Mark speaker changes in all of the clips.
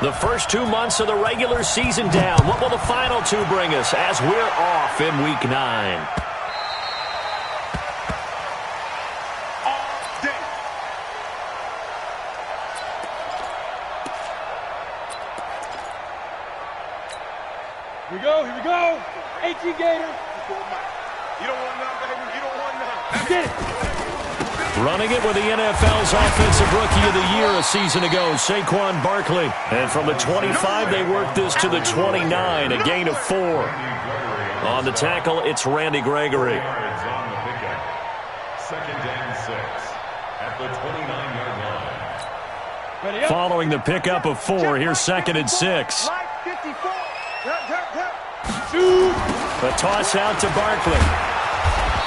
Speaker 1: The first 2 months of the regular season down. What will the final two bring us as we're off in Week 9?
Speaker 2: Here we go. 18 Gator. You don't want none, baby. You don't want none. Get it.
Speaker 1: Running it with the NFL's Offensive Rookie of the Year a season ago, Saquon Barkley. And from the 25, they work this to the 29, a gain of 4. On the tackle, it's Randy Gregory.
Speaker 3: Second and 6 at the 29-yard line.
Speaker 1: Following the pickup of 4, here's 2nd and 6. The toss out to Barkley.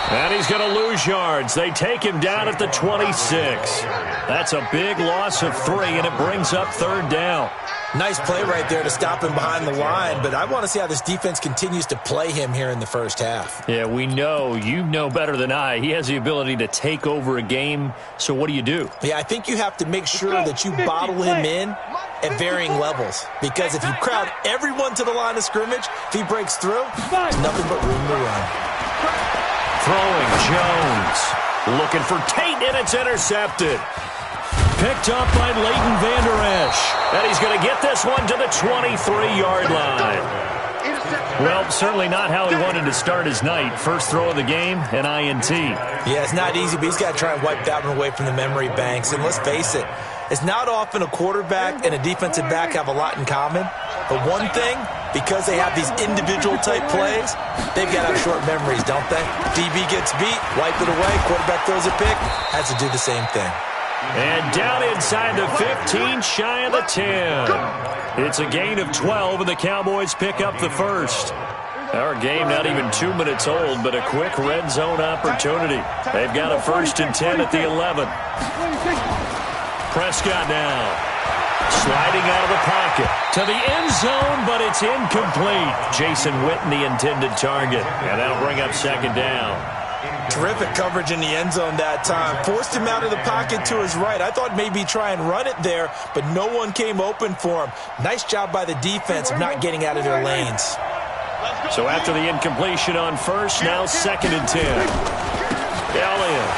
Speaker 1: And he's going to lose yards. They take him down at the 26. That's a big loss of 3, and it brings up 3rd down.
Speaker 4: Nice play right there to stop him behind the line, but I want to see how this defense continues to play him here in the first half.
Speaker 1: Yeah, we know. You know better than I. He has the ability to take over a game, so what do?
Speaker 4: Yeah, I think you have to make sure that you bottle him in at varying levels, because if you crowd everyone to the line of scrimmage, if he breaks through, there's nothing but room to run.
Speaker 1: Throwing Jones. Looking for Tate, and it's intercepted. Picked up by Leighton Vander Esch. And he's going to get this one to the 23-yard line. Well, certainly not how he wanted to start his night. First throw of the game, an INT.
Speaker 4: Yeah, it's not easy, but he's got to try and wipe that one away from the memory banks. And let's face it, it's not often a quarterback and a defensive back have a lot in common. But one thing, because they have these individual type plays, they've got to have short memories, don't they? DB gets beat, wipe it away, quarterback throws a pick, has to do the same thing.
Speaker 1: And down inside the 15, shy of the 10. It's a gain of 12, and the Cowboys pick up the first. Our game not even 2 minutes old, but a quick red zone opportunity. They've got a 1st and 10 at the 11. Prescott now. Sliding out of the pocket to the end zone, but it's incomplete. Jason Witten, the intended target. And that'll bring up 2nd down.
Speaker 4: Terrific coverage in the end zone that time. Forced him out of the pocket to his right. I thought maybe try and run it there, but no one came open for him. Nice job by the defense of not getting out of their lanes.
Speaker 1: So after the incompletion on 1st, now 2nd and 10. Elliott.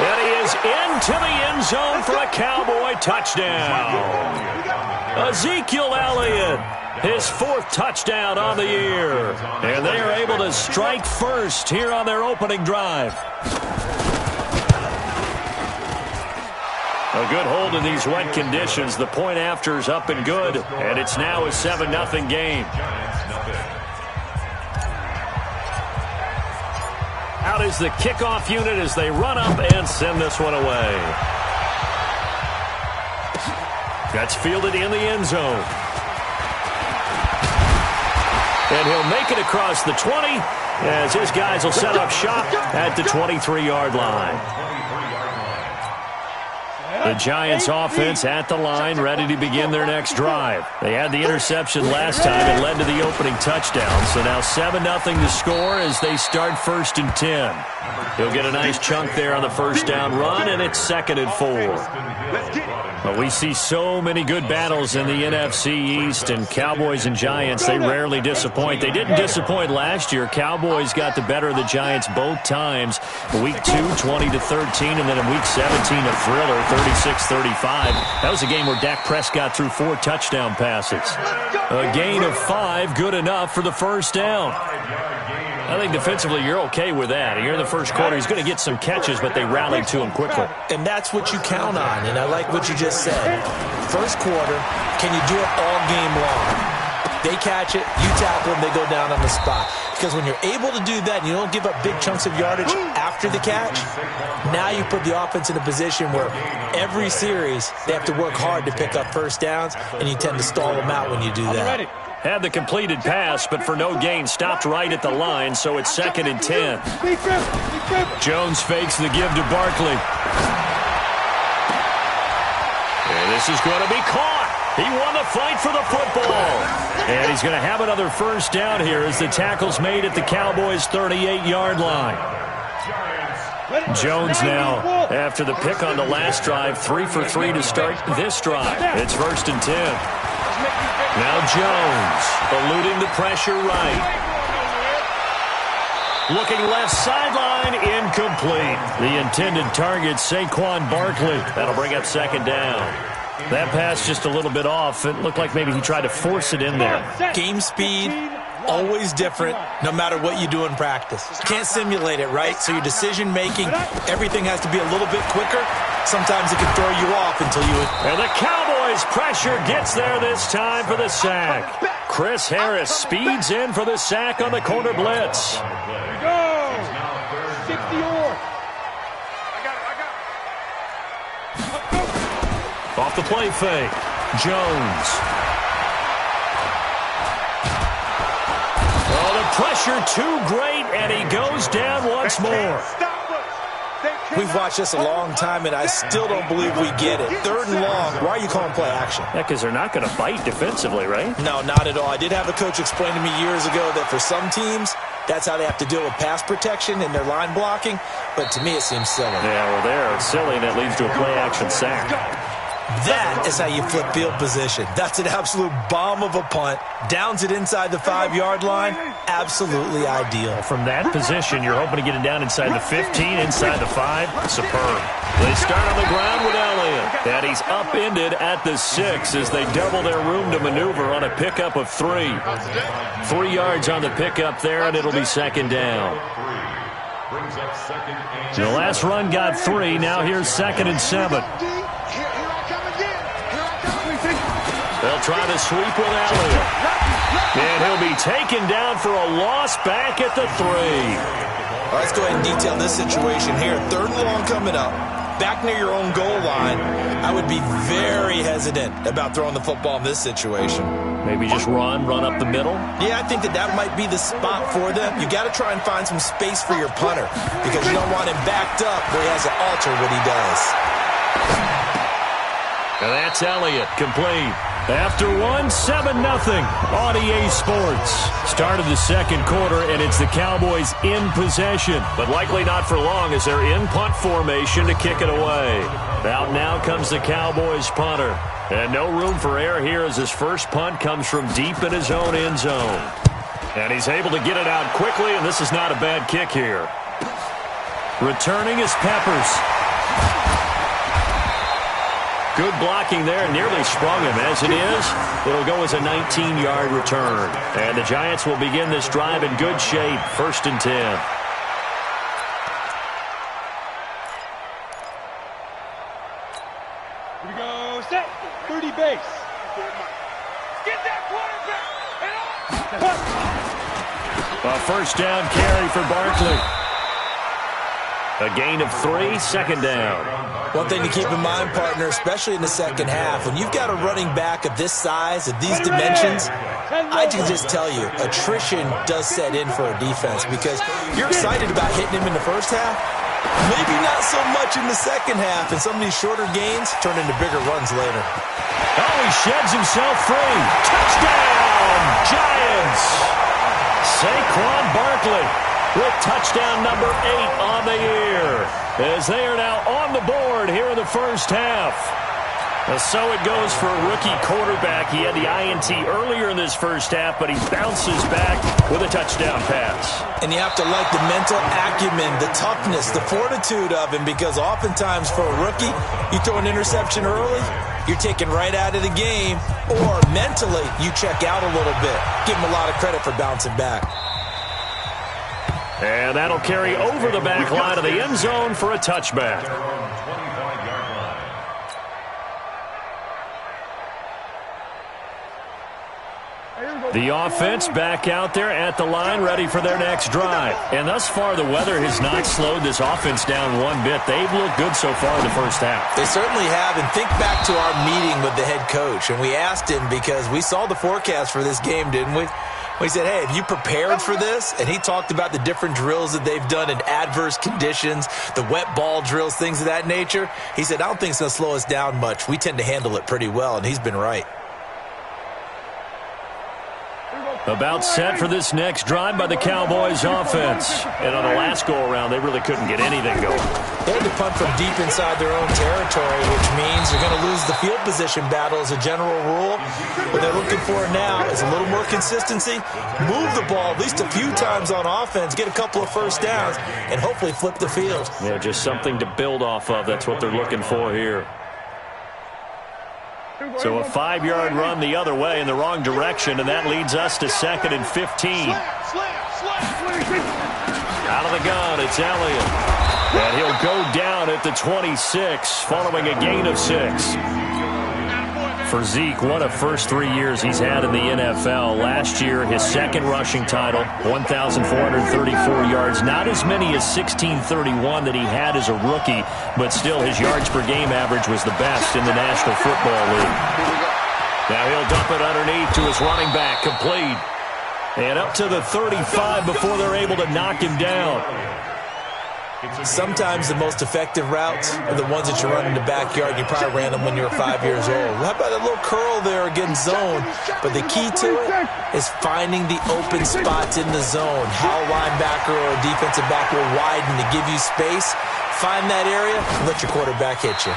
Speaker 1: And he is into the end zone for a Cowboy touchdown. Ezekiel Elliott, his 4th touchdown on the year. And they are able to strike first here on their opening drive. A good hold in these wet conditions. The point after is up and good. And it's now a 7-0 game. Out is the kickoff unit as they run up and send this one away. That's fielded in the end zone. And he'll make it across the 20 as his guys will set up shop at the 23-yard line. The Giants offense at the line, ready to begin their next drive. They had the interception last time and led to the opening touchdown. So now 7-0 to score as they start 1st and 10. He'll get a nice chunk there on the 1st down run, and it's 2nd and 4. But we see so many good battles in the NFC East, and Cowboys and Giants, they rarely disappoint. They didn't disappoint last year. Cowboys got the better of the Giants both times. Week 2, 20-13, and then in Week 17, a thriller, 36-35. That was a game where Dak Prescott threw 4 touchdown passes. A gain of 5, good enough for the 1st down. I think defensively you're okay with that. Here in the first quarter, he's going to get some catches, but they rallied to him quickly.
Speaker 4: And that's what you count on, and I like what you just said. First quarter, can you do it all game long? They catch it, you tackle them, they go down on the spot. Because when you're able to do that and you don't give up big chunks of yardage after the catch, now you put the offense in a position where every series they have to work hard to pick up 1st downs, and you tend to stall them out when you do that.
Speaker 1: Had the completed pass, but for no gain, stopped right at the line, so it's 2nd and 10. Jones fakes the give to Barkley. And this is going to be caught. He won the fight for the football. And he's going to have another 1st down here as the tackle's made at the Cowboys' 38-yard line. Jones now, after the pick on the last drive, 3 for 3 to start this drive. It's 1st and 10. Now Jones, eluding the pressure right. Looking left sideline, incomplete. The intended target, Saquon Barkley. That'll bring up 2nd down. That pass just a little bit off. It looked like maybe he tried to force it in there.
Speaker 4: Game speed, always different, no matter what you do in practice. You can't simulate it, right? So your decision-making, everything has to be a little bit quicker. Sometimes it can throw you off until you...
Speaker 1: And the Cowboys' pressure gets there this time for the sack. Chris Harris speeds in for the sack on the corner blitz.
Speaker 2: Go! 60-or.
Speaker 1: Off the play fake, Jones. Oh, the pressure too great, and he goes down once more.
Speaker 4: We've watched this a long time, and I still don't believe we get it. 3rd and long, why are you calling play action?
Speaker 1: Yeah, because they're not going to bite defensively, right?
Speaker 4: No, not at all. I did have a coach explain to me years ago that for some teams, that's how they have to deal with pass protection and their line blocking, but to me it seems silly.
Speaker 1: Yeah, well, they're silly, and it leads to a play action sack.
Speaker 4: That is how you flip field position. That's an absolute bomb of a punt. Downs it inside the 5-yard line. Absolutely ideal.
Speaker 1: From that position, you're hoping to get it down inside the 15, inside the 5. Superb. They start on the ground with Elliott. And he's upended at the 6 as they double their room to maneuver on a pickup of 3. 3 yards on the pickup there, and it'll be 2nd down. The last run got 3. Now here's 2nd and 7. They'll try to sweep with Elliott. And he'll be taken down for a loss back at the 3.
Speaker 4: Let's go ahead and detail this situation here. 3rd and long coming up. Back near your own goal line. I would be very hesitant about throwing the football in this situation.
Speaker 1: Maybe just run up the middle?
Speaker 4: Yeah, I think that might be the spot for them. You got to try and find some space for your punter because you don't want him backed up where he has to alter what he does.
Speaker 1: And that's Elliott, complete. After 7-0 on EA Sports. Start of the 2nd quarter, and it's the Cowboys in possession, but likely not for long as they're in punt formation to kick it away. Out now comes the Cowboys punter. And no room for error here as his first punt comes from deep in his own end zone. And he's able to get it out quickly, and this is not a bad kick here. Returning is Peppers. Good blocking there, nearly sprung him. As it is, it'll go as a 19-yard return. And the Giants will begin this drive in good shape, 1st and 10.
Speaker 2: Here we go, set, 30 base. Get that quarterback.
Speaker 1: A 1st down carry for Barkley. A gain of 3, 2nd down.
Speaker 4: One thing to keep in mind, partner, especially in the 2nd half, when you've got a running back of this size, of these dimensions, I can just tell you, attrition does set in for a defense because you're excited about hitting him in the 1st half. Maybe not so much in the 2nd half, and some of these shorter gains turn into bigger runs later.
Speaker 1: Oh, he sheds himself free. Touchdown, Giants! Saquon Barkley with touchdown number 8 on the year, as they are now on the board here in the 1st half. So it goes for a rookie quarterback. He had the INT earlier in this 1st half, but he bounces back with a touchdown pass.
Speaker 4: And you have to like the mental acumen, the toughness, the fortitude of him, because oftentimes for a rookie, you throw an interception early, you're taken right out of the game, or mentally you check out a little bit. Give him a lot of credit for bouncing back.
Speaker 1: And that'll carry over the back line of the end zone for a touchback. The offense back out there at the line, ready for their next drive. And thus far, the weather has not slowed this offense down one bit. They've looked good so far in the 1st half.
Speaker 4: They certainly have. And think back to our meeting with the head coach. And we asked him, because we saw the forecast for this game, didn't we? We said, hey, have you prepared for this? And he talked about the different drills that they've done in adverse conditions, the wet ball drills, things of that nature. He said, I don't think it's going to slow us down much. We tend to handle it pretty well, and he's been right.
Speaker 1: About set for this next drive by the Cowboys offense. And on the last go-around, they really couldn't get anything going.
Speaker 4: They had to punt from deep inside their own territory, which means you're going to lose the field position battle as a general rule. What they're looking for now is a little more consistency, move the ball at least a few times on offense, get a couple of first downs, and hopefully flip the field.
Speaker 1: Yeah, just something to build off of. That's what they're looking for here. So a 5-yard run the other way in the wrong direction, and that leads us to 2nd and 15. Out of the gun, it's Elliott. And he'll go down at the 26, following a gain of 6. For Zeke, what a first 3 years he's had in the NFL. Last year, his second rushing title, 1,434 yards. Not as many as 1,631 that he had as a rookie, but still his yards per game average was the best in the National Football League. Now he'll dump it underneath to his running back, complete. And up to the 35 before they're able to knock him down.
Speaker 4: Sometimes the most effective routes are the ones that you run in the backyard. You probably ran them when you were 5 years old. How about a little curl there against zone? But the key to it is finding the open spots in the zone. How a linebacker or a defensive back will widen to give you space. Find that area and let your quarterback hit you.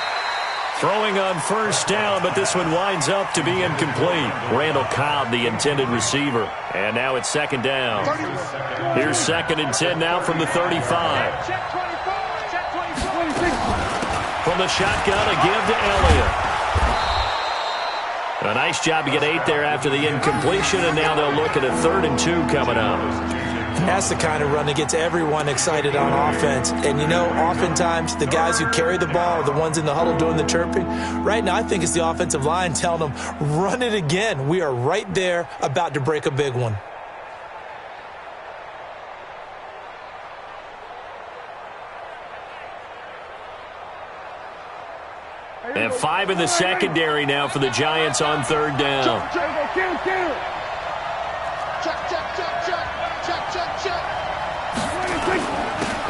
Speaker 1: Throwing on first down, but this one winds up to be incomplete. Randall Cobb, the intended receiver. And now it's 2nd down. Here's 2nd and 10 now from the 35. From the shotgun, a give to Elliott. A nice job to get 8 there after the incompletion, and now they'll look at a 3rd and 2 coming up.
Speaker 4: That's the kind of run that gets everyone excited on offense. And, you know, oftentimes the guys who carry the ball are the ones in the huddle doing the chirping. Right now, I think it's the offensive line telling them, run it again. We are right there about to break a big one.
Speaker 1: And 5 in the secondary now for the Giants on 3rd down.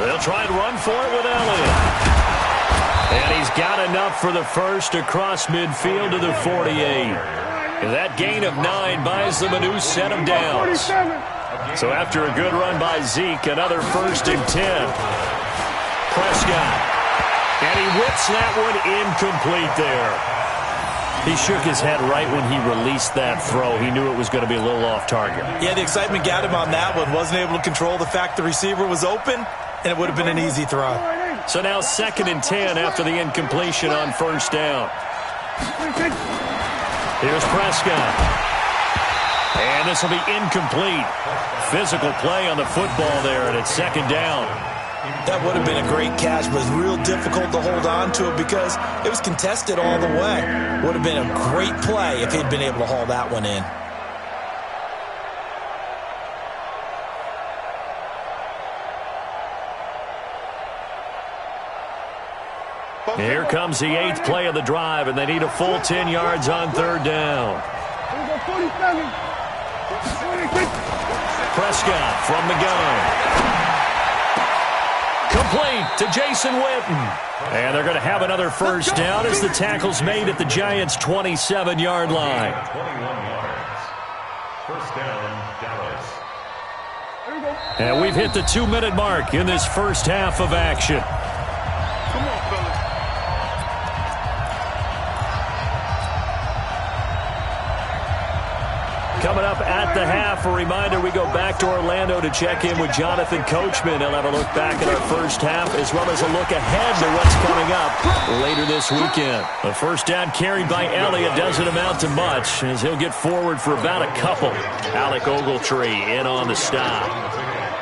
Speaker 1: They'll try and run for it with Elliott. And he's got enough for the first across midfield to the 48. And that gain of 9 buys them a new set of downs. So after a good run by Zeke, another 1st and 10. Prescott. And he whips that one incomplete there. He shook his head right when he released that throw. He knew it was going to be a little off target.
Speaker 4: Yeah, the excitement got him on that one. Wasn't able to control the fact the receiver was open, and it would have been an easy throw.
Speaker 1: So now 2nd and 10 after the incompletion on 1st down. Here's Prescott. And this will be incomplete. Physical play on the football there, and it's 2nd down.
Speaker 4: That would have been a great catch, but it was real difficult to hold on to it because it was contested all the way. Would have been a great play if he'd been able to haul that one in.
Speaker 1: Here comes the 8th play of the drive, and they need a full 10 yards on 3rd down. Prescott from the gun. Complete to Jason Witten. And they're going to have another first down as the tackle's made at the Giants' 27-yard line.
Speaker 3: 21 yards. First down, Dallas.
Speaker 1: And we've hit the 2-minute mark in this first half of action.
Speaker 2: Come on, fellas.
Speaker 1: Coming up at the half, a reminder, we go back to Orlando to check in with Jonathan Coachman. He'll have a look back at our first half as well as a look ahead to what's coming up later this weekend. The first down carried by Elliott doesn't amount to much as he'll get forward for about a couple. Alec Ogletree in on the stop.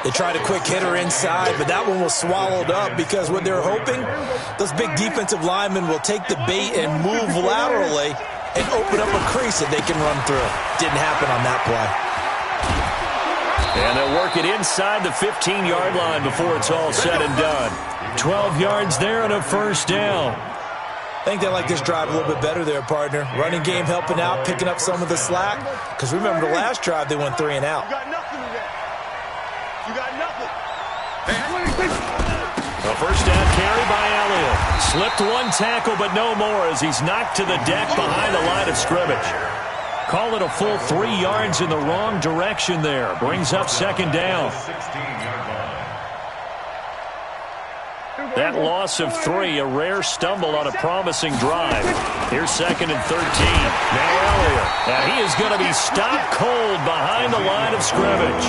Speaker 4: They tried a quick hitter inside, but that one was swallowed up because what they're hoping, those big defensive linemen will take the bait and move laterally and open up a crease that they can run through. Didn't happen on that play.
Speaker 1: And they'll work it inside the 15-yard line before it's all said and done. 12 yards there and a first down.
Speaker 4: I think they like this drive a little bit better there, partner. Running game helping out, picking up some of the slack. Because remember the last drive, they went 3 and out.
Speaker 2: You got nothing to that. You got nothing.
Speaker 1: A first down carry by Elliott. Slipped one tackle, but no more as he's knocked to the deck behind the line of scrimmage. Call it a full 3 yards in the wrong direction there. Brings up second down. That loss of 3, a rare stumble on a promising drive. Here's second and 13. Now Elliott. And he is going to be stopped cold behind the line of scrimmage.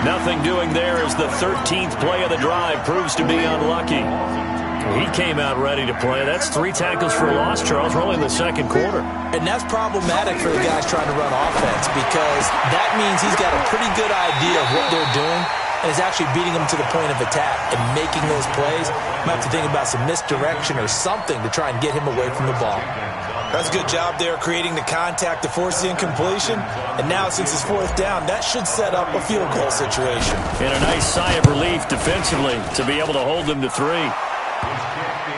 Speaker 1: Nothing doing there as the 13th play of the drive proves to be unlucky. He came out ready to play. That's 3 tackles for a loss, Charles. We're only in the second quarter.
Speaker 4: And that's problematic for the guys trying to run offense because that means he's got a pretty good idea of what they're doing and is actually beating them to the point of attack and making those plays. Might have to think about some misdirection or something to try and get him away from the ball. That's a good job there creating the contact to force the incompletion. And now since it's 4th down, that should set up a field goal situation.
Speaker 1: And a nice sigh of relief defensively to be able to hold them to 3.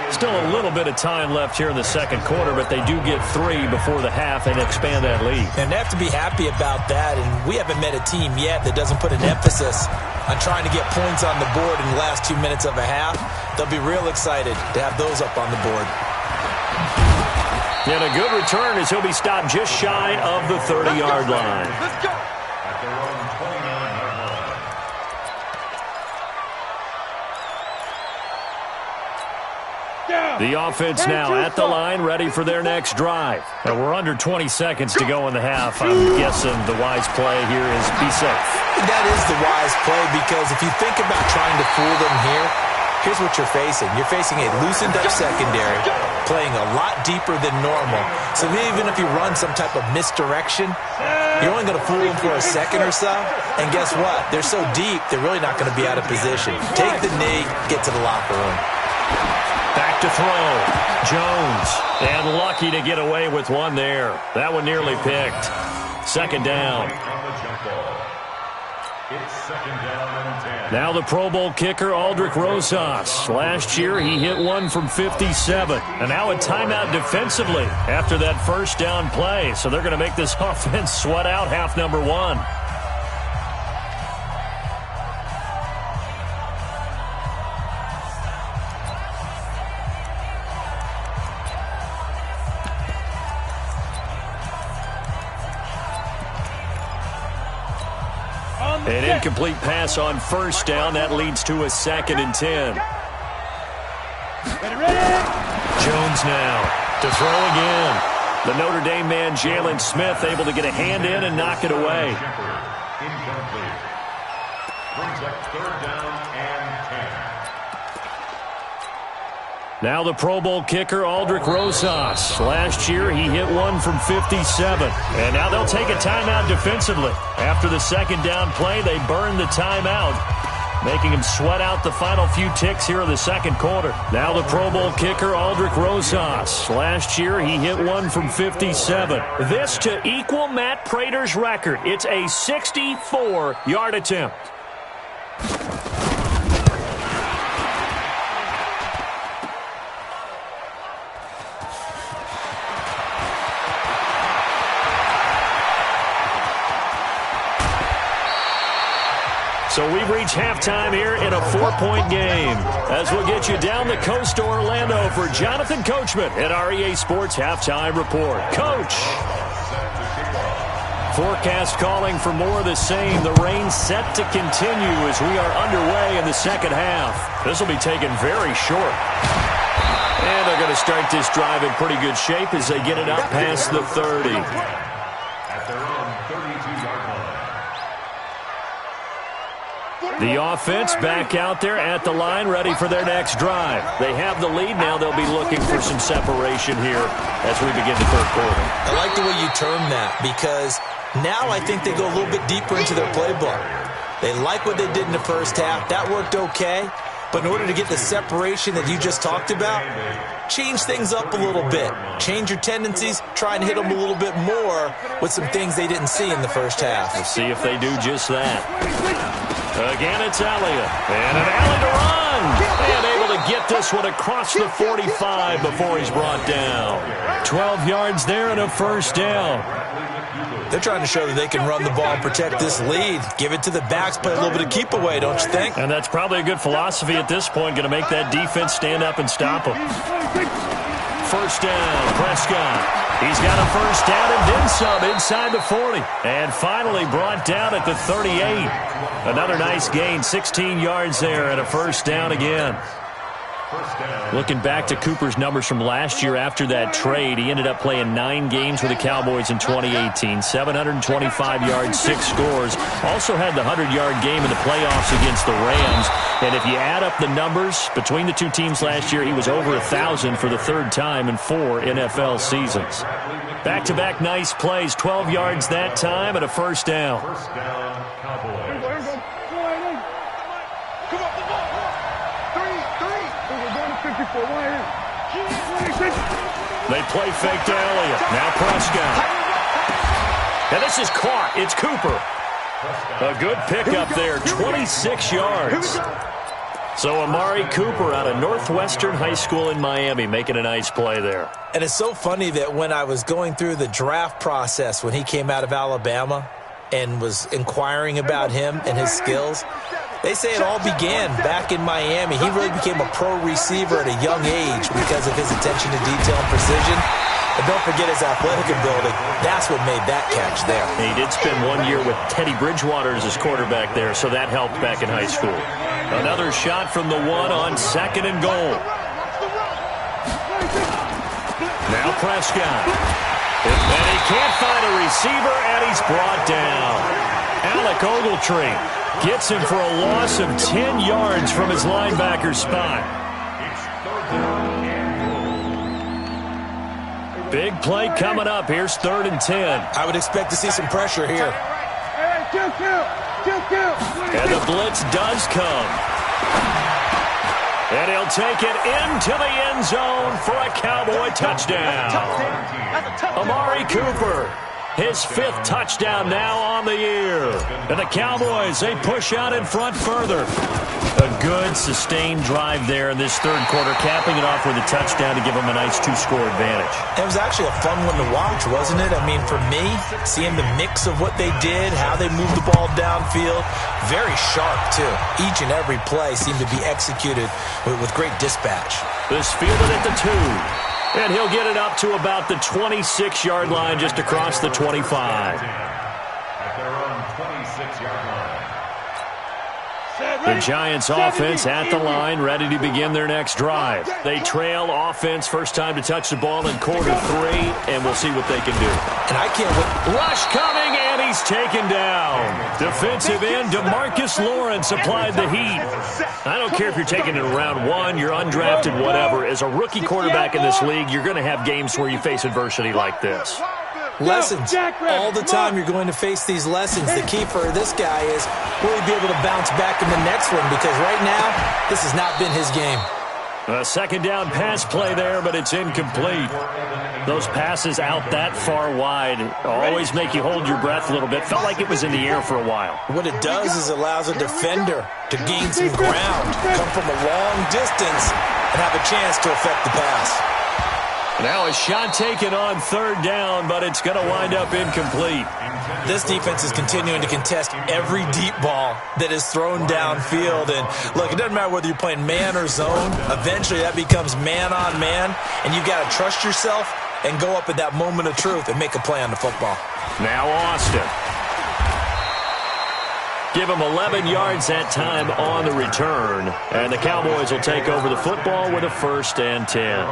Speaker 1: Still a little bit of time left here in the second quarter, but they do get 3 before the half and expand that lead.
Speaker 4: And they have to be happy about that, and we haven't met a team yet that doesn't put an emphasis on trying to get points on the board in the last 2 minutes of a half. They'll be real excited to have those up on the board.
Speaker 1: And a good return as he'll be stopped just shy of the 30-yard line.
Speaker 2: Let's go.
Speaker 1: The offense now at the line, ready for their next drive. And we're under 20 seconds to go in the half. I'm guessing the wise play here is be safe.
Speaker 4: That is the wise play because if you think about trying to fool them here, here's what you're facing. You're facing a loosened up secondary, playing a lot deeper than normal. So even if you run some type of misdirection, you're only going to fool them for a second or so. And guess what? They're so deep, they're really not going to be out of position. Take the knee, get to the locker room.
Speaker 1: Back to throw. Jones. And lucky to get away with one there. That one nearly picked. Second down.
Speaker 3: It's second down and 10.
Speaker 1: Now the Pro Bowl kicker, Aldrick Rosas. Last year, he hit one from 57. And now a timeout defensively after that first down play. So they're going to make this offense sweat out half number 1. An incomplete pass on first down. That leads to a second and 10. Jones now to throw again. The Notre Dame man, Jalen Smith, able to get a hand in and knock it away.
Speaker 3: Incomplete. Brings up third down and 10.
Speaker 1: Now the Pro Bowl kicker, Aldrick Rosas. Last year, he hit one from 57. And now they'll take a timeout defensively. After the second down play, they burn the timeout, making him sweat out the final few ticks here in the second quarter. Now the Pro Bowl kicker, Aldrick Rosas. Last year, he hit one from 57. This to equal Matt Prater's record. It's a 64-yard attempt. So we've reached halftime here in a 4-point game. As we'll get you down the coast to Orlando for Jonathan Coachman at our EA Sports Halftime Report. Coach! Forecast calling for more of the same. The rain set to continue as we are underway in the second half. This will be taken very short. And they're going to start this drive in pretty good shape as they get it up past the 30.
Speaker 3: At their own 32-yard line.
Speaker 1: The offense back out there at the line, ready for their next drive. They have the lead. Now they'll be looking for some separation here as we begin the third quarter.
Speaker 4: I like the way you term that because now I think they go a little bit deeper into their playbook. They like what they did in the first half. That worked okay. But in order to get the separation that you just talked about, change things up a little bit. Change your tendencies. Try and hit them a little bit more with some things they didn't see in the first half.
Speaker 1: We'll see if they do just that. Again, it's Elliott. And an alley to run. And able to get this one across the 45 before he's brought down. 12 yards there and a first down.
Speaker 4: They're trying to show that they can run the ball and protect this lead. Give it to the backs, play a little bit of keep away, don't you think?
Speaker 1: And that's probably a good philosophy at this point. Going to make that defense stand up and stop them. first down. Prescott. He's got a first down and then some inside the 40. And finally brought down at the 38. Another nice gain, 16 yards there and a first down again. Looking back to Cooper's numbers from last year after that trade, he ended up playing 9 games with the Cowboys in 2018. 725 yards, 6 scores. Also had the 100-yard game in the playoffs against the Rams. And if you add up the numbers between the two teams last year, he was over 1,000 for the third time in 4 NFL seasons. Back-to-back nice plays, 12 yards that time and a first down.
Speaker 3: First down, Cowboys.
Speaker 1: They play fake to Elliott. Now Prescott. And this is caught. It's Cooper. A good pickup there, 26 yards. So Amari Cooper out of Northwestern High School in Miami making a nice play there.
Speaker 4: And it's so funny that when I was going through the draft process when he came out of Alabama and was inquiring about him and his skills, they say it all began back in Miami. He really became a pro receiver at a young age because of his attention to detail and precision. And don't forget his athletic ability. That's what made that catch there.
Speaker 1: He did spend 1 year with Teddy Bridgewater as his quarterback there, so that helped back in high school. Another shot from the 1 on 2nd and goal. Now Prescott. And he can't find a receiver, and he's brought down. Alec Ogletree gets him for a loss of 10 yards from his linebacker spot. Big play coming up. Here's 3rd and 10.
Speaker 4: I would expect to see some pressure here.
Speaker 1: And the blitz does come. And he'll take it into the end zone for a Cowboy touchdown. Amari Cooper, his 5th touchdown now on the year. And the Cowboys, they push out in front further. A good sustained drive there in this 3rd quarter, capping it off with a touchdown to give them a nice 2-score advantage.
Speaker 4: It was actually a fun one to watch, wasn't it? I mean, for me, seeing the mix of what they did, how they moved the ball downfield, very sharp, too. Each and every play seemed to be executed with great dispatch.
Speaker 1: This fielded at the 2. And he'll get it up to about the 26-yard line, just across the 25.
Speaker 3: At their own 26-yard line.
Speaker 1: The Giants offense at the line, ready to begin their next drive. They trail offense, first time to touch the ball in quarter 3, and we'll see what they can do.
Speaker 4: And I can't wait.
Speaker 1: Rush coming, and he's taken down. Defensive end DeMarcus Lawrence applied the heat. I don't care if you're taking it in round 1, you're undrafted, whatever. As a rookie quarterback in this league, you're going to have games where you face adversity like this.
Speaker 4: Lessons. All the time you're going to face these lessons. The key for this guy is will he be able to bounce back in the next one, because right now this has not been his game.
Speaker 1: A 2nd down pass play there, but it's incomplete. Those passes out that far wide always make you hold your breath a little bit. Felt like it was in the air for a while.
Speaker 4: What it does is allows a defender to gain some ground, come from a long distance, and have a chance to affect the pass.
Speaker 1: Now a shot taken on 3rd down, but it's going to wind up incomplete.
Speaker 4: This defense is continuing to contest every deep ball that is thrown downfield. And look, it doesn't matter whether you're playing man or zone. Eventually that becomes man on man, and you've got to trust yourself and go up at that moment of truth and make a play on the football.
Speaker 1: Now Austin. Give him 11 yards that time on the return. And the Cowboys will take over the football with a 1st and 10.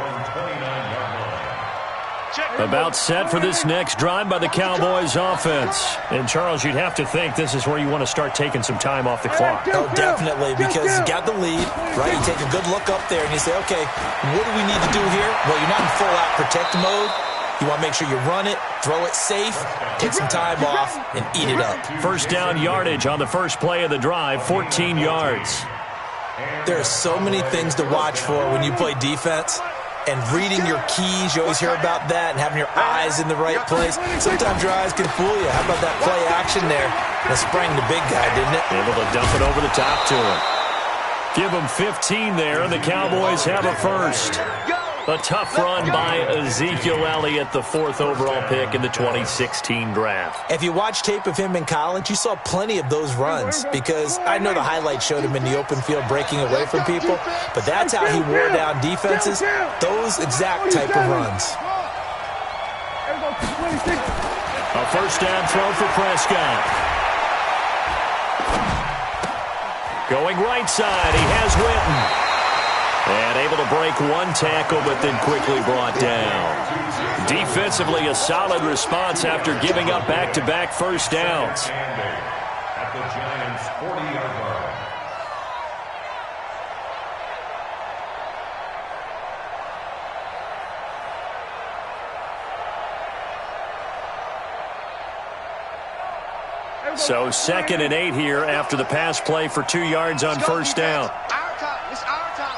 Speaker 1: About set for this next drive by the Cowboys offense. And, Charles, you'd have to think this is where you want to start taking some time off the clock.
Speaker 4: Oh, definitely, because you got the lead, right? You take a good look up there and you say, okay, what do we need to do here? Well, you're not in full-out protect mode. You want to make sure you run it, throw it safe, take some time off, and eat it up.
Speaker 1: First down yardage on the first play of the drive, 14 yards.
Speaker 4: There are so many things to watch for when you play defense. And reading your keys, you always hear about that, and having your eyes in the right place. Sometimes your eyes can fool you. How about that play action there? That sprang the big guy, didn't it?
Speaker 1: Able to dump it over the top to him. Give him 15 there, and the Cowboys have a first. A tough run by Ezekiel Elliott, the 4th overall pick in the 2016 draft.
Speaker 4: If you watch tape of him in college, you saw plenty of those runs because I know the highlights showed him in the open field breaking away from people, but that's how he wore down defenses, those exact type of runs.
Speaker 1: A first down throw for Prescott. Going right side, he has Witten. And able to break one tackle, but then quickly brought down. Defensively, a solid response after giving up back-to-back first downs.
Speaker 3: At the Giants' 40-yard line.
Speaker 1: So 2nd and 8 here after the pass play for 2 yards on first down.
Speaker 2: Our time. It's our time.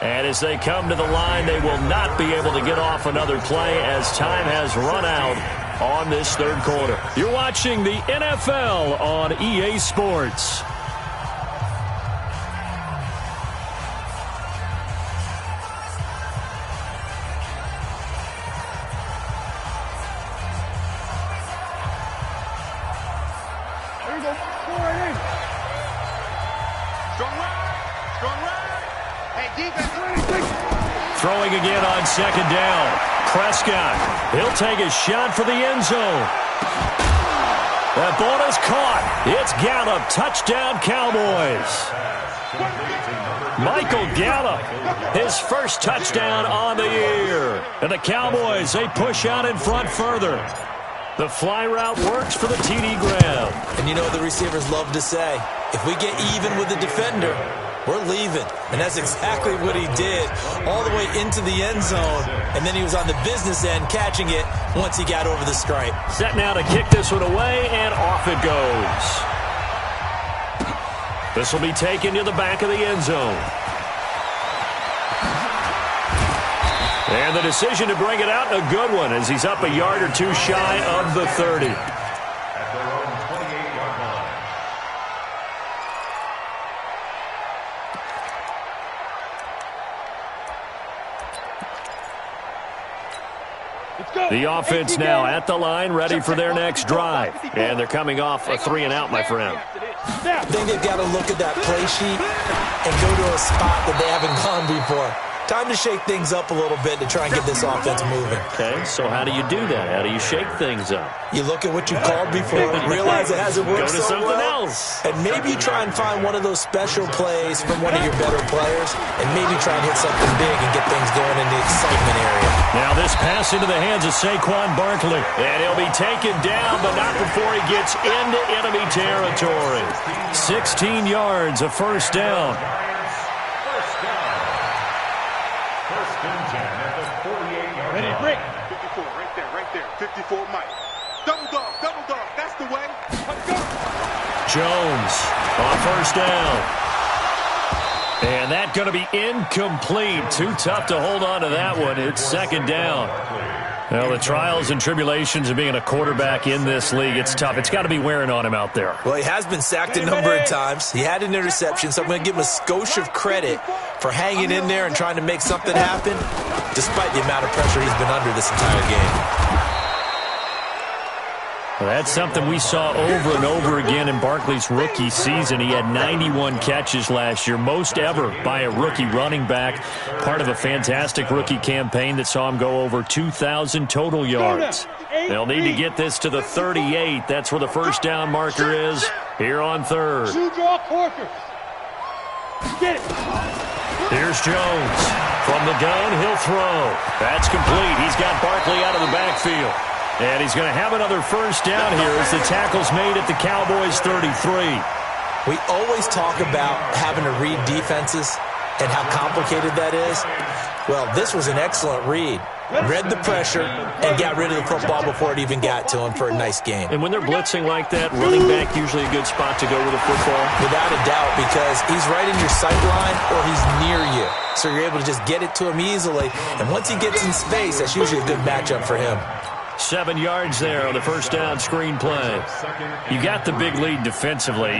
Speaker 1: And as they come to the line, they will not be able to get off another play as time has run out on this 3rd quarter. You're watching the NFL on EA Sports. Throwing again on 2nd down. Prescott, he'll take a shot for the end zone. That ball is caught. It's Gallup. Touchdown, Cowboys. Michael Gallup, his first touchdown on the year. And the Cowboys, they push out in front further. The fly route works for the TD Graham.
Speaker 4: And you know what the receivers love to say? If we get even with the defender, we're leaving. And that's exactly what he did, all the way into the end zone. And then he was on the business end catching it once he got over the stripe.
Speaker 1: Set now to kick this one away, and off it goes. This will be taken to the back of the end zone. And the decision to bring it out, a good one, as he's up a yard or two shy of the 30.
Speaker 3: At their own 28-yard line.
Speaker 1: The offense now at the line, ready for their next drive. And they're coming off a 3-and-out, my friend.
Speaker 4: I think they've got to look at that play sheet and go to a spot that they haven't gone before. Time to shake things up a little bit to try and get this offense moving.
Speaker 1: Okay, so how do you do that? How do you shake things up?
Speaker 4: You look at what you called before, realize it hasn't worked
Speaker 1: Go to
Speaker 4: so
Speaker 1: something
Speaker 4: well,
Speaker 1: else.
Speaker 4: and maybe try and find one of those special plays from one of your better players, and maybe try and hit something big and get things going in the excitement area.
Speaker 1: Now this pass into the hands of Saquon Barkley. And he'll be taken down, but not before he gets into enemy territory. 16 yards, a first down.
Speaker 3: First and 10 at the 48-yard line.
Speaker 2: 54, right there. 54, Mike. Double dog. That's the way. Let's go.
Speaker 1: Jones on first down. And that going to be incomplete. Too tough to hold on to that one. It's 2nd down. Well, the trials and tribulations of being a quarterback in this league, it's tough. It's got to be wearing on him out there.
Speaker 4: Well, he has been sacked a number of times. He had an interception, so I'm going to give him a skosh of credit for hanging in there and trying to make something happen, despite the amount of pressure he's been under this entire game.
Speaker 1: Well, that's something we saw over and over again in Barkley's rookie season. He had 91 catches last year, most ever by a rookie running back, part of a fantastic rookie campaign that saw him go over 2,000 total yards. They'll need to get this to the 38. That's where the first down marker is here on 3rd.
Speaker 2: Shoe draw Corker. Get it.
Speaker 1: Here's Jones. From the gun, he'll throw. That's complete. He's got Barkley out of the backfield. And he's going to have another first down here as the tackle's made at the Cowboys' 33.
Speaker 4: We always talk about having to read defenses and how complicated that is. Well, this was an excellent read. Read the pressure and got rid of the football before it even got to him for a nice game.
Speaker 1: And when they're blitzing like that, running back usually a good spot to go with a football?
Speaker 4: Without a doubt, because he's right in your sight line or he's near you. So you're able to just get it to him easily. And once he gets in space, that's usually a good matchup for him.
Speaker 1: 7 yards there on the first down screen play. You got the big lead defensively,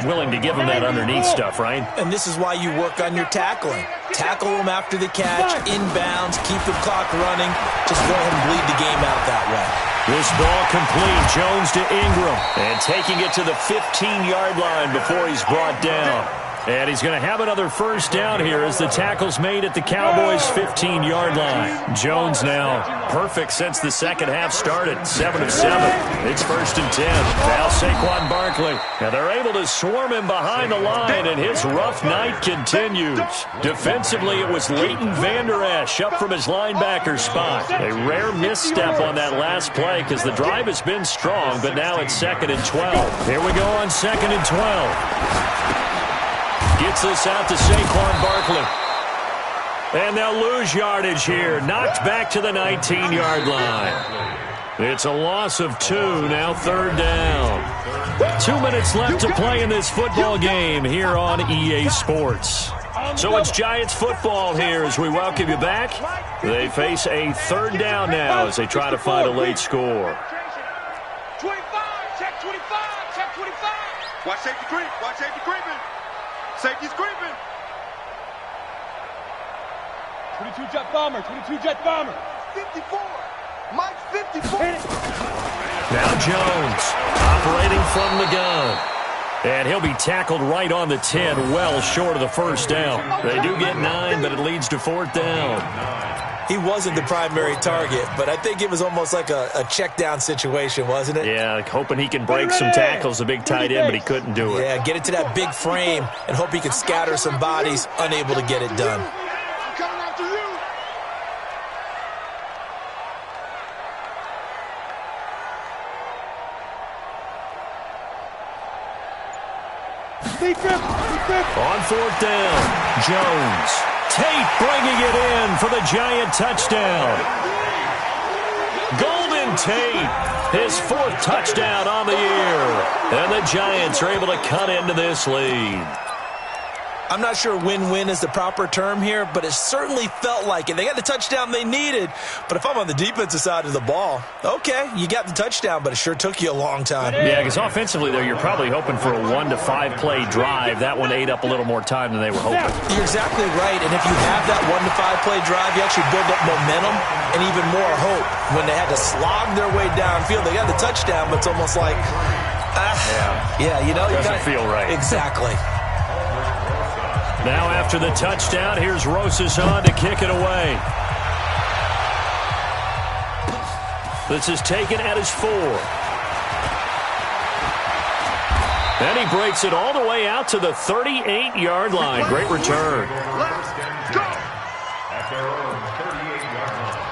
Speaker 1: willing to give them that underneath stuff, right?
Speaker 4: And this is why you work on your tackling. Tackle them after the catch, inbounds, keep the clock running. Just go ahead and bleed the game out that way.
Speaker 1: This ball complete. Jones to Ingram. And taking it to the 15-yard line before he's brought down. And he's going to have another first down here as the tackle's made at the Cowboys' 15-yard line. Jones now perfect since the second half started. 7 of 7. It's 1st and 10. Now Saquon Barkley. Now they're able to swarm him behind the line, and his rough night continues. Defensively, it was Leighton Vander Esch up from his linebacker spot. A rare misstep on that last play because the drive has been strong, but now it's 2nd and 12. Here we go on 2nd and 12. Gets this out to Saquon Barkley. And they'll lose yardage here. Knocked back to the 19-yard line. It's a loss of 2, now 3rd down. 2 minutes left to play in this football game here on EA Sports. So it's Giants football here as we welcome you back. They face a 3rd down now as they try to find a late score.
Speaker 2: 25, check 25, check 25. Watch safety creep, watch safety creeping. Safety's creeping. 22 jet bomber, 22 jet bomber. 54. Mike's 54.
Speaker 1: Now Jones operating from the gun. And he'll be tackled right on the 10, well short of the first down. They do get 9, but it leads to 4th down.
Speaker 4: He wasn't the primary target, but I think it was almost like a check down situation, wasn't it?
Speaker 1: Yeah, like hoping he can break some tackles, a big tight end, but he couldn't do it.
Speaker 4: Yeah, get it to that big frame and hope he can scatter some bodies, unable to get it done.
Speaker 2: I'm coming after you.
Speaker 1: On 4th down, Jones. Tate bringing it in for the Giant touchdown. Golden Tate, his 4th touchdown on the year. And the Giants are able to cut into this lead.
Speaker 4: I'm not sure win-win is the proper term here, but it certainly felt like it. They got the touchdown they needed, but if I'm on the defensive side of the ball, okay, you got the touchdown, but it sure took you a long time.
Speaker 1: Yeah, because offensively, though, you're probably hoping for a 1 to 5 play drive. That one ate up a little more time than they were hoping.
Speaker 4: You're exactly right, and if you have that 1 to 5 play drive, you actually build up momentum and even more hope. When they had to slog their way downfield, they got the touchdown, but it's almost like, you know.
Speaker 1: Doesn't feel right.
Speaker 4: Exactly.
Speaker 1: Now after the touchdown, here's Rosas on to kick it away. This is taken at his 4. And he breaks it all the way out to the 38-yard line. Great return.
Speaker 2: Let's go.
Speaker 3: At their own 38-yard line.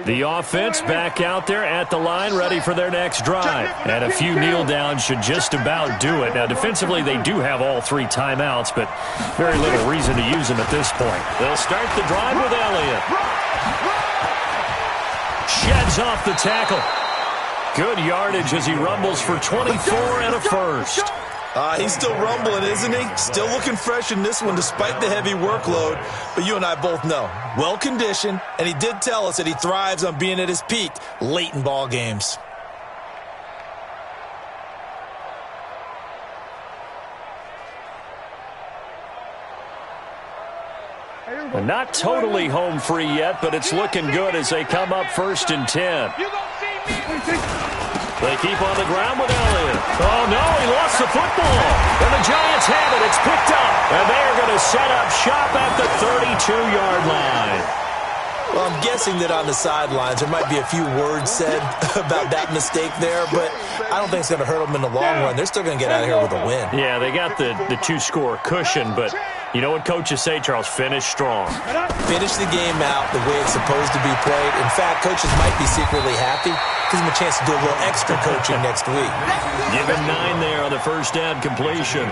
Speaker 1: The offense back out there at the line, ready for their next drive. And a few kneel downs should just about do it. Now, defensively, they do have all 3 timeouts, but very little reason to use them at this point. They'll start the drive with Elliott. Sheds off the tackle. Good yardage as he rumbles for 24 and a first.
Speaker 4: He's still rumbling, isn't he? Still looking fresh in this one despite the heavy workload. But you and I both know, well-conditioned, and he did tell us that he thrives on being at his peak late in ball games.
Speaker 1: Not totally home free yet, but it's looking good as they come up 1st and 10. They keep on the ground with Elliott. Oh, no, he lost the football. And the Giants have it. It's picked up. And they're going to set up shop at the 32-yard line.
Speaker 4: Well, I'm guessing that on the sidelines there might be a few words said about that mistake there, but I don't think it's going to hurt them in the long run. They're still going to get out of here with a win.
Speaker 1: Yeah, they got the 2-score cushion, but you know what coaches say, Charles? Finish strong.
Speaker 4: Finish the game out the way it's supposed to be played. In fact, coaches might be secretly happy. Gives them a chance to do a little extra coaching next week.
Speaker 1: Give him 9 there on the first down completion.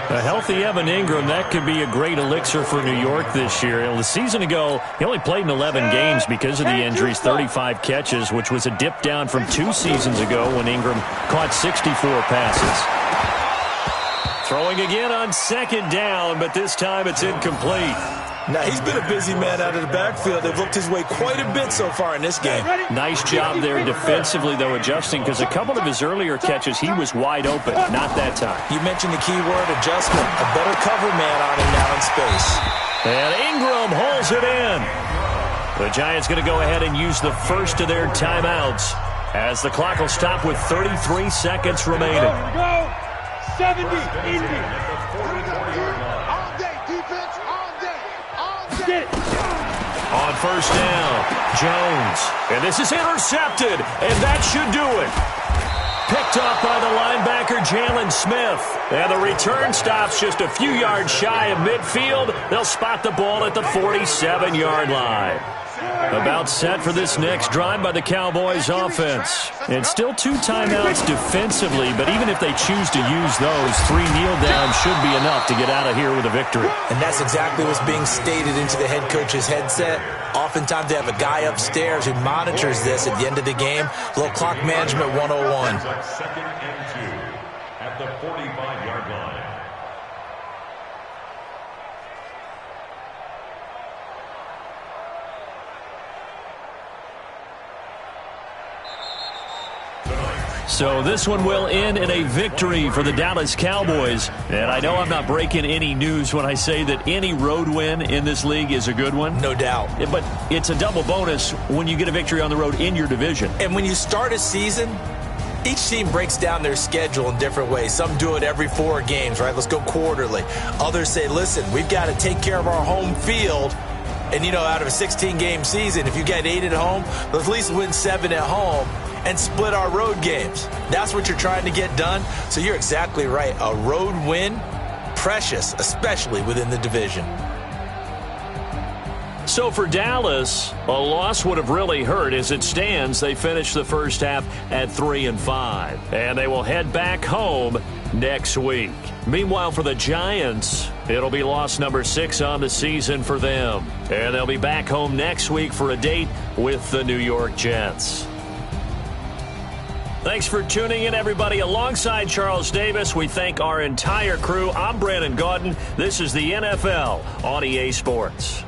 Speaker 1: A healthy Evan Ingram, that could be a great elixir for New York this year. The season ago, he only played in 11 games because of the injuries, 35 catches, which was a dip down from 2 seasons ago when Ingram caught 64 passes. Throwing again on second down, but this time it's incomplete.
Speaker 4: Now, he's been a busy man out of the backfield. They've looked his way quite a bit so far in this game.
Speaker 1: Nice job there defensively, though, adjusting, because a couple of his earlier catches, he was wide open. Not that time.
Speaker 4: You mentioned the key word, adjustment. A better cover man on him now in space.
Speaker 1: And Ingram holds it in. The Giants going to go ahead and use the first of their timeouts as the clock will stop with 33 seconds remaining.
Speaker 2: Go. 70, Indy.
Speaker 1: On first down, Jones. And this is intercepted, and that should do it. Picked up by the linebacker, Jalen Smith. And the return stops just a few yards shy of midfield. They'll spot the ball at the 47-yard line. About set for this next drive by the Cowboys offense. And still 2 timeouts defensively, but even if they choose to use those, 3 kneel downs should be enough to get out of here with a victory.
Speaker 4: And that's exactly what's being stated into the head coach's headset. Oftentimes they have a guy upstairs who monitors this at the end of the game. A little clock management 101.
Speaker 3: Second and 2 at the 45-yard line.
Speaker 1: So this one will end in a victory for the Dallas Cowboys. And I know I'm not breaking any news when I say that any road win in this league is a good one.
Speaker 4: No doubt.
Speaker 1: But it's a double bonus when you get a victory on the road in your division.
Speaker 4: And when you start a season, each team breaks down their schedule in different ways. Some do it every 4 games, right? Let's go quarterly. Others say, listen, we've got to take care of our home field. And, you know, out of a 16-game season, if you get 8 at home, let's at least win 7 at home and split our road games. That's what you're trying to get done. So you're exactly right. A road win, precious, especially within the division.
Speaker 1: So for Dallas, a loss would have really hurt. As it stands, they finished the first half at 3-5. And they will head back home next week. Meanwhile, for the Giants, it'll be loss number 6 on the season for them. And they'll be back home next week for a date with the New York Jets. Thanks for tuning in, everybody. Alongside Charles Davis, we thank our entire crew. I'm Brandon Gaudin. This is the NFL on EA Sports.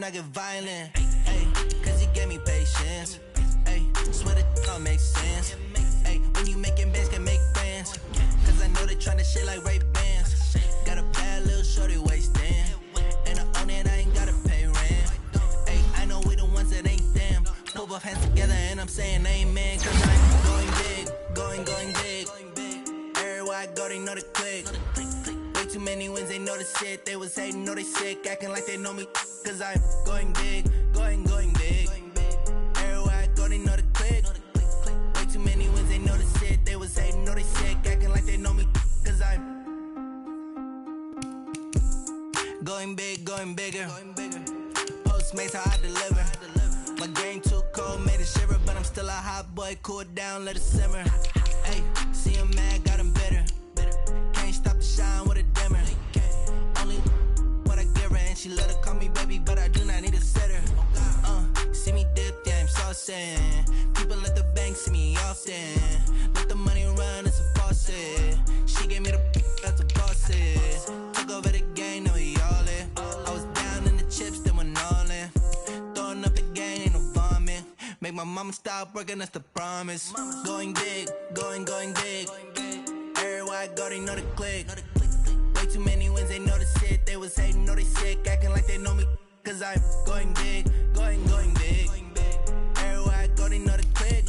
Speaker 5: I get violent, ayy, cause he gave me patience, ayy, swear that don't make sense, ayy, when you making bands can make friends, cause I know they tryna shit like Ray-Bans, got a bad little shorty wasting, and I own it, I ain't gotta pay rent, ayy, I know we the ones that ain't them, pull both hands together and I'm saying amen, cause I'm going big, going big, everywhere I go they know the click, way too many wins, they know the shit. They was hating, know they sick, acting like they know me. Cause I'm going big, going big. Everywhere I go, they know the click. Way too many wins, they know the shit. They was hating, know they sick, acting like they know me. Cause I'm going big, going bigger. Postmates, how I deliver. My game too cold, made it shiver. But I'm still a hot boy, cool it down, let it simmer. Hey, see him mad, got him bitter. Can't stop the shine with a dimmer. Only what I give her, and she let her call me baby, but I do not need a sitter. See me dip, yeah, I'm saucing. People at the bank see me often. Let the money run, it's a faucet. She gave me the that's a bosses. Took over the game, now we all in. I was down in the chips, then went all in. Throwing up the game, ain't no vomit. Make my mama stop working, that's the promise. Going big, going big. Everywhere I go, they know the click. Way too many wins, they know the shit. They was hating, know they sick, acting like they know me. Cause I'm going big, going big. Everywhere I go, they know the click.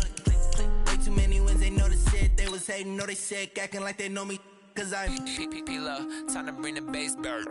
Speaker 5: Way too many wins, they know the shit. They was hating, know they sick, acting like they know me. Cause I'm
Speaker 6: P-Lo, time to bring the bass back.